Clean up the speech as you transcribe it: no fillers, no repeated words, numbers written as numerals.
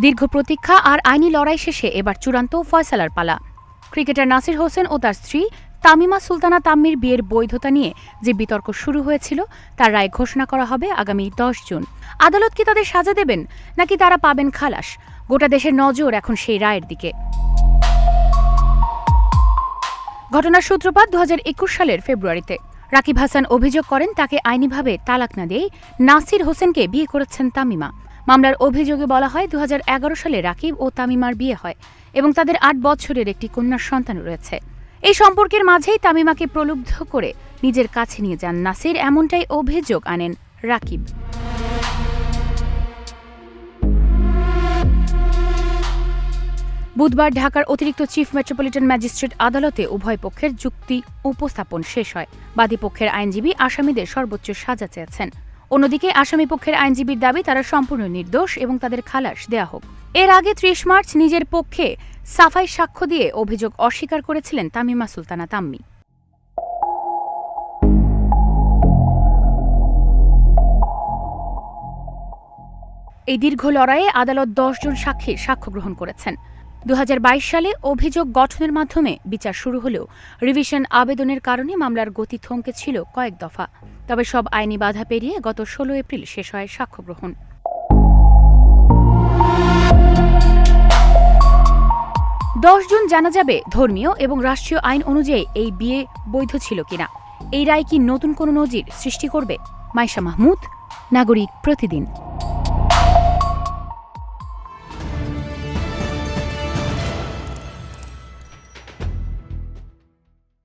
দীর্ঘ প্রতীক্ষা আর আইনি লড়াই শেষে এবার চূড়ান্ত ফয়সালার পালা। ক্রিকেটার নাসির হোসেন ও তার স্ত্রী তামিমা সুলতানা তাম্মির বিয়ের বৈধতা নিয়ে যে বিতর্ক শুরু হয়েছিল তার রায় ঘোষণা করা হবে আগামী ১০ জুন। আদালত কি তাদের সাজা দেবেন নাকি তারা পাবেন খালাস? গোটা দেশের নজর এখন সেই রায়ের দিকে। ঘটনার সূত্রপাত ২০২১ সালের ফেব্রুয়ারিতে। রাকিব হাসান অভিযোগ করেন তাকে আইনিভাবে তালাক না দিয়েই নাসির হোসেনকে বিয়ে করেছেন তামিমা। মামলার অভিযোগে বলা হয় ২০১১ সালে রাকিব ও তামিমার বিয়ে হয় এবং তাদের ৮ বছরের একটি কন্যা সন্তান রয়েছে। এই সম্পর্কের মাঝেই তামিমাকে প্রলুব্ধ করে নিজের কাছে নিয়ে যান নাসির, এমনটাই অভিযোগ আনেন রাকিব। বুধবার ঢাকার অতিরিক্ত চিফ মেট্রোপলিটন ম্যাজিস্ট্রেট আদালতে উভয় পক্ষের যুক্তি উপস্থাপন শেষ হয়। বাদীপক্ষের আইনজীবী আসামিদের সর্বোচ্চ সাজা চেয়েছেন। অন্যদিকে আসামিপক্ষের আইনজীবীর দাবি তারা সম্পূর্ণ নির্দোষ এবং তাদের খালাস দেয়া হোক। এর আগে ৩০ মার্চ নিজের পক্ষে সাফাই সাক্ষ্য দিয়ে অভিযোগ অস্বীকার করেছিলেন তামিমা সুলতানা তাম্মি। এই দীর্ঘ লড়াইয়ে আদালত ১০ জন সাক্ষীর সাক্ষ্য গ্রহণ করেছেন। ২০২২ সালে অভিযোগ গঠনের মাধ্যমে বিচার শুরু হলেও রিভিশন আবেদনের কারণে মামলার গতি থমকে ছিল কয়েক দফা। তবে সব আইনি বাধা পেরিয়ে গত ১৬ এপ্রিল শেষ হয় সাক্ষ্য গ্রহণ। ১০ জুন জানা যাবে ধর্মীয় এবং রাষ্ট্রীয় আইন অনুযায়ী এই বিয়ে বৈধ ছিল কিনা। এই রায় কি নতুন কোনো নজির সৃষ্টি করবে? মাইশা মাহমুদ, নাগরিক প্রতিদিন।